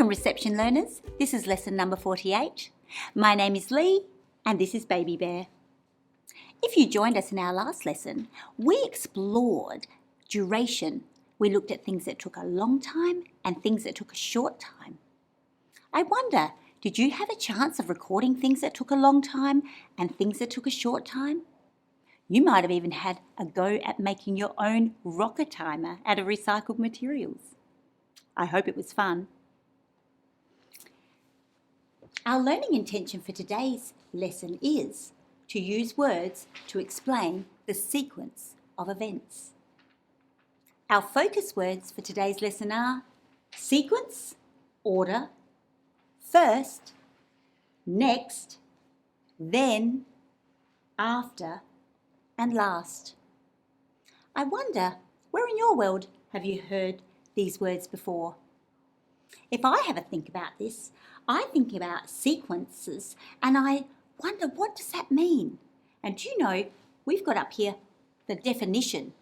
Welcome reception learners, this is lesson number 48. My name is Lee and this is Baby Bear. If you joined us in our last lesson, we explored duration. We looked at things that took a long time and things that took a short time. I wonder, did you have a chance of recording things that took a long time and things that took a short time? You might have even had a go at making your own rocket timer out of recycled materials. I hope it was fun. Our learning intention for today's lesson is to use words to explain the sequence of events. Our focus words for today's lesson are sequence, order, first, next, then, after, and last. I wonder, where in your world have you heard these words before? If I have a think about this, I think about sequences and I wonder, what does that mean? And do you know, we've got up here the definition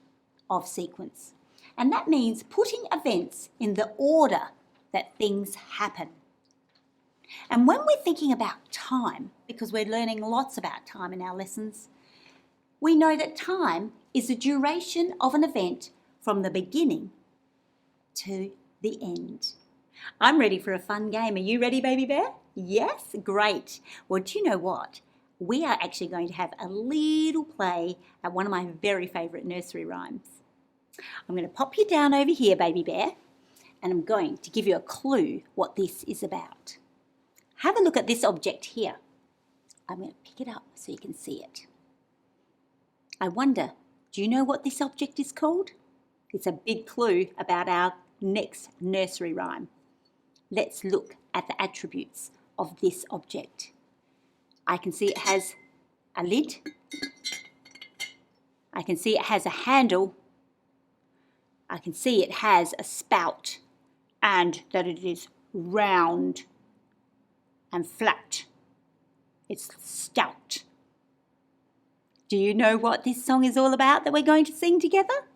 of sequence. And that means putting events in the order that things happen. And when we're thinking about time, because we're learning lots about time in our lessons, we know that time is the duration of an event from the beginning to the end. I'm ready for a fun game. Are you ready, Baby Bear? Yes? Great. Well, do you know what? We are actually going to have a little play at one of my very favourite nursery rhymes. I'm going to pop you down over here, Baby Bear, and I'm going to give you a clue what this is about. Have a look at this object here. I'm going to pick it up so you can see it. I wonder, do you know what this object is called? It's a big clue about our next nursery rhyme. Let's look at the attributes of this object. I can see it has a lid. I can see it has a handle. I can see it has a spout and that it is round and flat. It's stout. Do you know what this song is all about that we're going to sing together?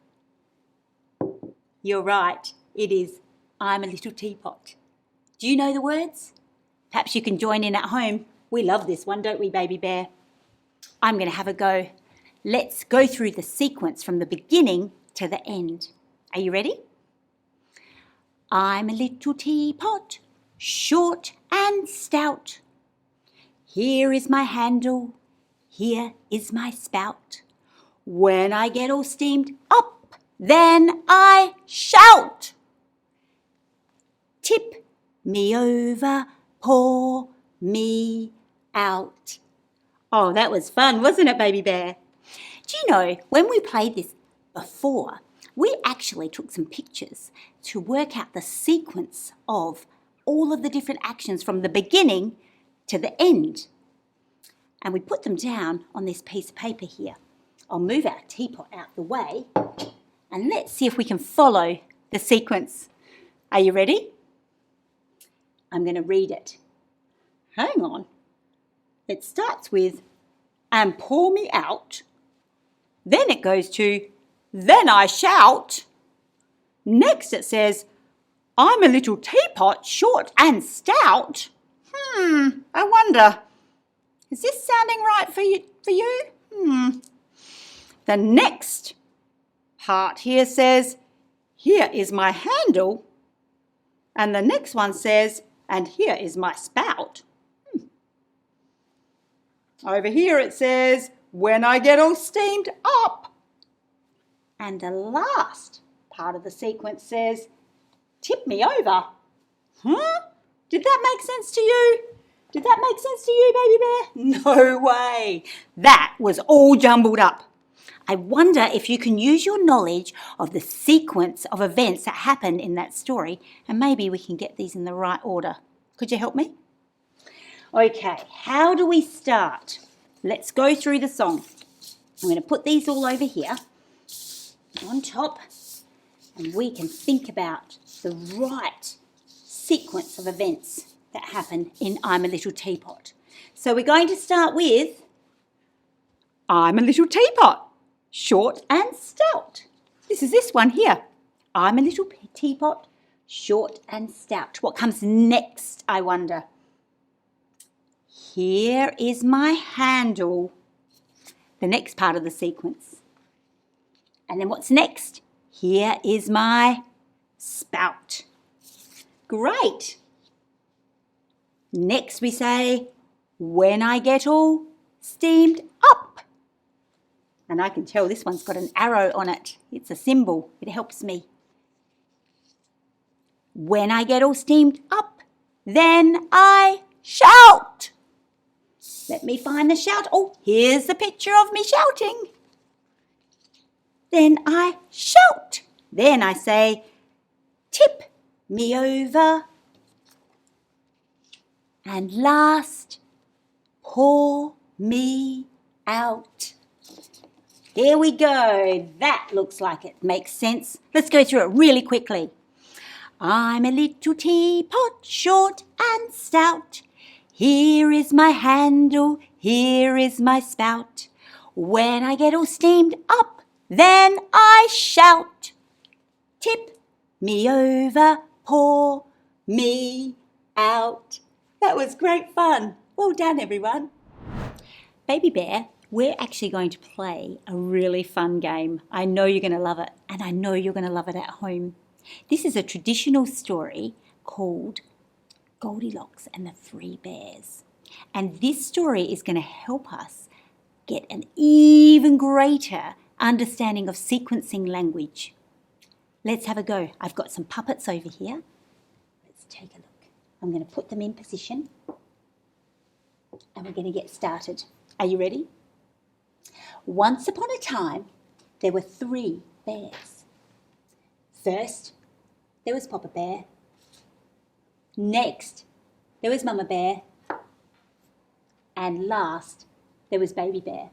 You're right, it is I'm a Little Teapot. Do you know the words? Perhaps you can join in at home. We love this one, don't we, Baby Bear? I'm going to have a go. Let's go through the sequence from the beginning to the end. Are you ready? I'm a little teapot, short and stout. Here is my handle, here is my spout. When I get all steamed up, then I shout. Tip me over, pour me out. Oh, that was fun, wasn't it, Baby Bear? Do you know, when we played this before, we actually took some pictures to work out the sequence of all of the different actions from the beginning to the end. And we put them down on this piece of paper here. I'll move our teapot out the way and let's see if we can follow the sequence. Are you ready? I'm going to read it. Hang on. It starts with, and pour me out. Then it goes to, then I shout. Next it says, I'm a little teapot, short and stout. I wonder, is this sounding right for you? The next part here says, here is my handle. And the next one says, and here is my spout. Over here it says, when I get all steamed up. And the last part of the sequence says, tip me over. Did that make sense to you? Did that make sense to you, Baby Bear? No way. That was all jumbled up. I wonder if you can use your knowledge of the sequence of events that happen in that story and maybe we can get these in the right order. Could you help me? Okay, how do we start? Let's go through the song. I'm going to put these all over here on top and we can think about the right sequence of events that happen in I'm a Little Teapot. So we're going to start with I'm a little teapot, short and stout. This is this one here. I'm a little teapot, Short and stout. What comes next, I wonder? Here is my handle. The next part of the sequence. And then what's next? Here is my spout. Great. Next we say, when I get all steamed up. And I can tell this one's got an arrow on it. It's a symbol. It helps me. When I get all steamed up, then I shout. Let me find the shout. Oh, here's the picture of me shouting. Then I shout. Then I say, tip me over. And last, pour me out. There we go. That looks like it makes sense. Let's go through it really quickly. I'm a little teapot, short and stout. Here is my handle, here is my spout. When I get all steamed up, then I shout. Tip me over, pour me out. That was great fun. Well done, everyone. Baby Bear, we're actually going to play a really fun game. I know you're going to love it, and I know you're going to love it at home. This is a traditional story called Goldilocks and the Three Bears. And this story is going to help us get an even greater understanding of sequencing language. Let's have a go. I've got some puppets over here. Let's take a look. I'm going to put them in position and we're going to get started. Are you ready? Once upon a time, there were 3 bears. First, there was Papa Bear. Next, there was Mama Bear. And last, there was Baby Bear.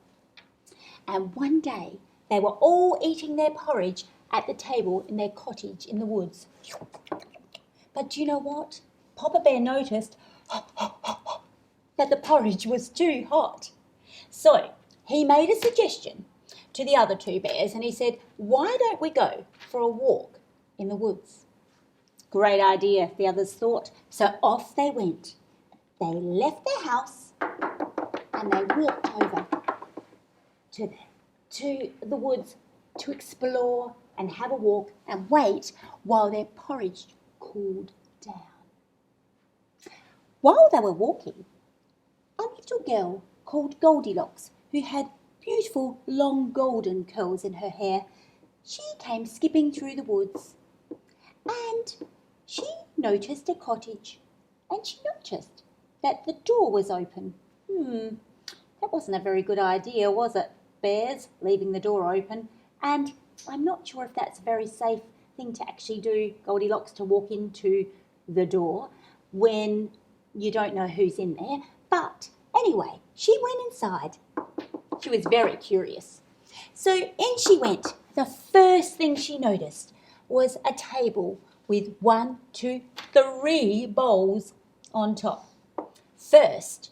And one day, they were all eating their porridge at the table in their cottage in the woods. But do you know what? Papa Bear noticed that the porridge was too hot. So he made a suggestion to the other 2 bears and he said, why don't we go for a walk in the woods? Great idea, the others thought. So off they went. They left their house and they walked over to the woods to explore and have a walk and wait while their porridge cooled down. While they were walking, a little girl called Goldilocks, who had beautiful long golden curls in her hair, she came skipping through the woods. And she noticed a cottage, and she noticed that the door was open. That wasn't a very good idea, was it, bears, leaving the door open? And I'm not sure if that's a very safe thing to actually do, Goldilocks, to walk into the door when you don't know who's in there. But anyway, she went inside. She was very curious. So in she went. The first thing she noticed was a table with 1, 2, 3 bowls on top. First,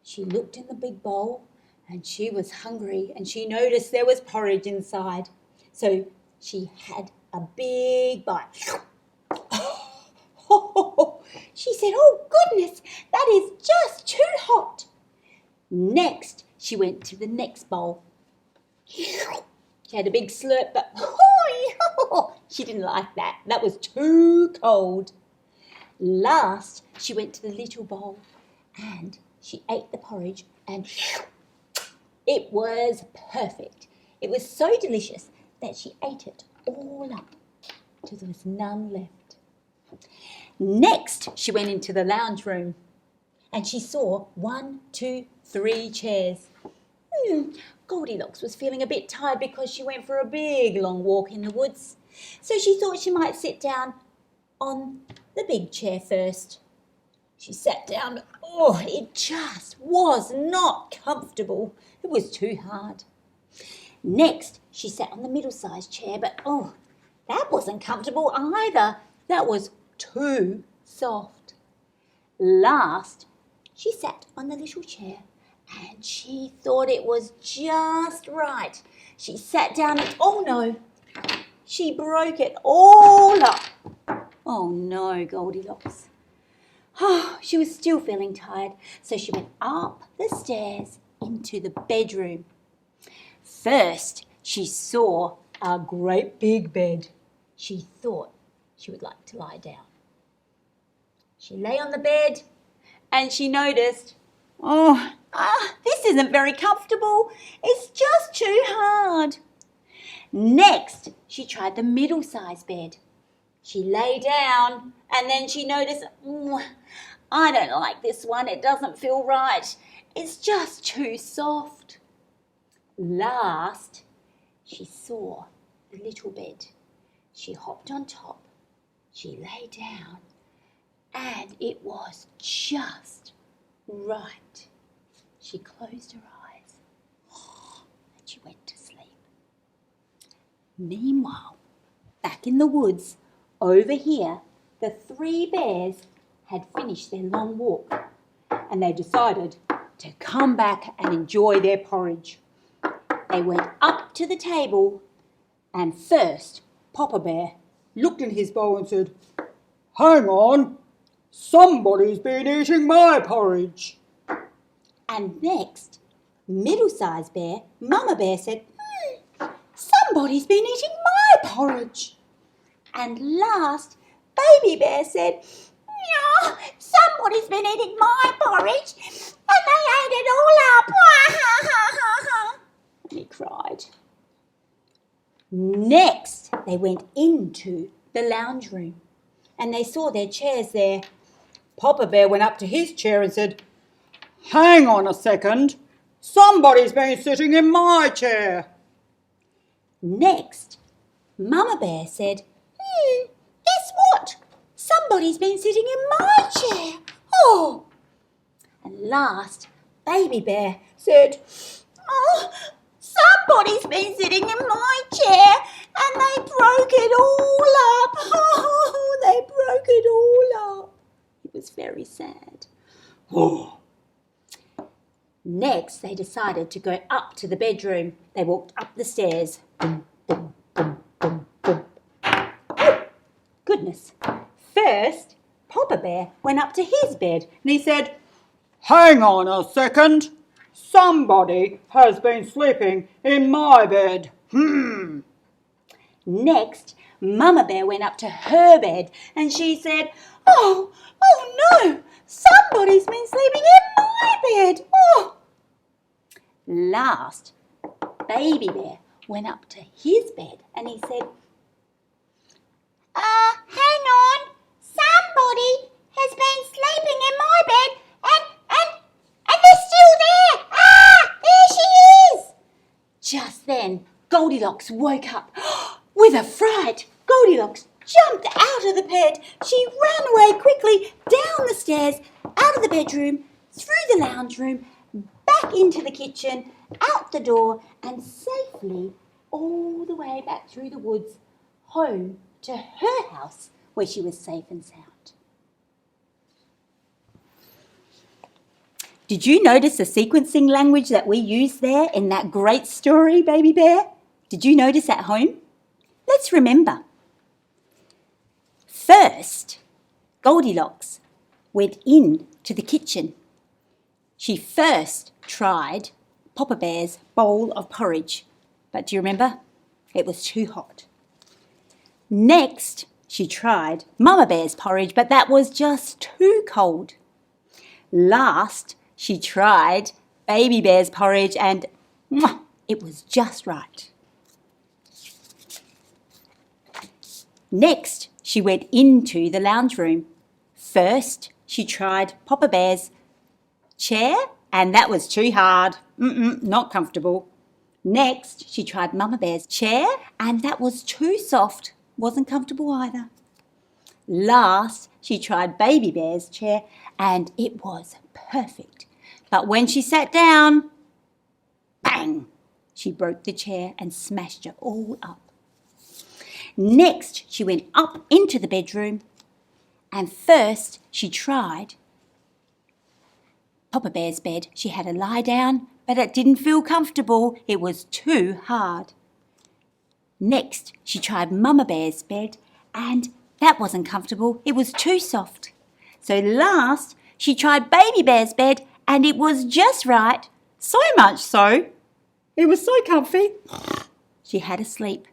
she looked in the big bowl and she was hungry and she noticed there was porridge inside. So she had a big bite. She said, oh goodness, that is just too hot. Next, she went to the next bowl. She had a big slurp, but she didn't like that. That was too cold. Last, she went to the little bowl and she ate the porridge and it was perfect. It was so delicious that she ate it all up till there was none left. Next, she went into the lounge room and she saw 1, 2, 3 chairs. Goldilocks was feeling a bit tired because she went for a big long walk in the woods. So she thought she might sit down on the big chair first. She sat down, but it just was not comfortable. It was too hard. Next, she sat on the middle-sized chair, but that wasn't comfortable either. That was too soft. Last, she sat on the little chair and she thought it was just right. She sat down and she broke it all up. Oh no, Goldilocks. Oh, she was still feeling tired, so she went up the stairs into the bedroom. First, she saw a great big bed. She thought she would like to lie down. She lay on the bed and she noticed, this isn't very comfortable. It's just too hard. Next, she tried the middle-sized bed. She lay down and then she noticed, I don't like this one. It doesn't feel right. It's just too soft. Last, she saw the little bed. She hopped on top. She lay down and it was just right. She closed her eyes and she went to sleep. Meanwhile, back in the woods, over here, the 3 bears had finished their long walk and they decided to come back and enjoy their porridge. They went up to the table and first Papa Bear looked in his bowl and said, "Hang on, somebody's been eating my porridge." And next, Middle-sized Bear, Mama Bear said, "Somebody's been eating my porridge." And last, Baby Bear said, "Somebody's been eating my porridge and they ate it all up." And he cried. Next, they went into the lounge room and they saw their chairs there. Papa Bear went up to his chair and said, "Hang on a second, somebody's been sitting in my chair." Next, Mama Bear said, "Guess what? Somebody's been sitting in my chair." Oh! And last, Baby Bear said, "Somebody's been sitting in my chair and they broke it all up." Oh, they broke it all up. It was very sad. Oh. Next, they decided to go up to the bedroom. They walked up the stairs. Boom, boom, boom, boom, boom. Oh, goodness. First, Papa Bear went up to his bed and he said, "Hang on a second. Somebody has been sleeping in my bed." Next, Mama Bear went up to her bed and she said, Oh no, somebody's been sleeping in my bed. Oh. Last, Baby Bear went up to his bed and he said, "Hang on, somebody has been sleeping in my bed and they're still there. There she is." Just then, Goldilocks woke up with a fright. Goldilocks jumped out of the bed. She ran away quickly down the stairs, out of the bedroom, through the lounge room, back into the kitchen, out the door, and safely all the way back through the woods, home to her house where she was safe and sound. Did you notice the sequencing language that we used there in that great story, Baby Bear? Did you notice at home? Let's remember. First, Goldilocks went into the kitchen. She first tried Papa Bear's bowl of porridge, but do you remember? It was too hot. Next, she tried Mama Bear's porridge, but that was just too cold. Last, she tried Baby Bear's porridge and it was just right. Next, she went into the lounge room. First, she tried Papa Bear's chair and that was too hard. Not comfortable. Next, she tried Mama Bear's chair and that was too soft. Wasn't comfortable either. Last, she tried Baby Bear's chair and it was perfect. But when she sat down, bang, she broke the chair and smashed it all up. Next, she went up into the bedroom and first she tried Papa Bear's bed. She had to lie down, but it didn't feel comfortable. It was too hard. Next, she tried Mama Bear's bed and that wasn't comfortable. It was too soft. So last, she tried Baby Bear's bed and it was just right. So much so, it was so comfy, she had a sleep.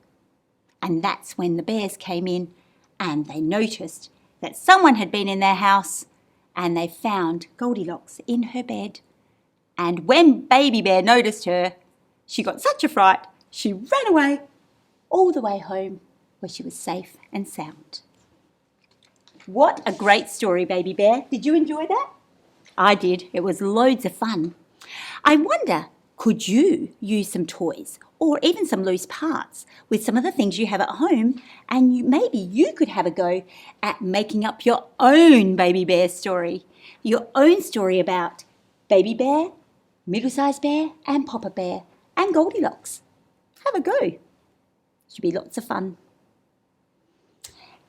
And that's when the bears came in and they noticed that someone had been in their house and they found Goldilocks in her bed. And when Baby Bear noticed her, she got such a fright, she ran away all the way home where she was safe and sound. What a great story, Baby Bear. Did you enjoy that? I did. It was loads of fun. I wonder, could you use some toys or even some loose parts with some of the things you have at home, and maybe you could have a go at making up your own Baby Bear story, your own story about Baby Bear, Middle-sized Bear and Papa Bear and Goldilocks. Have a go. Should be lots of fun.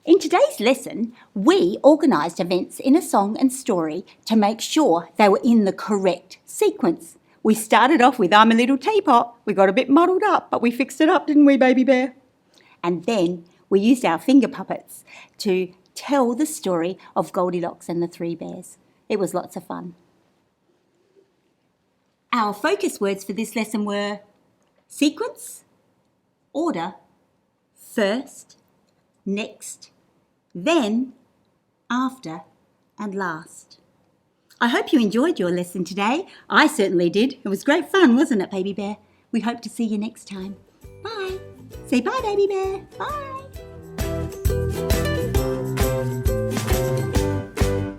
In today's lesson, we organised events in a song and story to make sure they were in the correct sequence. We started off with I'm a Little Teapot. We got a bit muddled up, but we fixed it up, didn't we, Baby Bear? And then we used our finger puppets to tell the story of Goldilocks and the Three Bears. It was lots of fun. Our focus words for this lesson were sequence, order, first, next, then, after, and last. I hope you enjoyed your lesson today. I certainly did. It was great fun, wasn't it, Baby Bear? We hope to see you next time. Bye. Say bye, Baby Bear. Bye.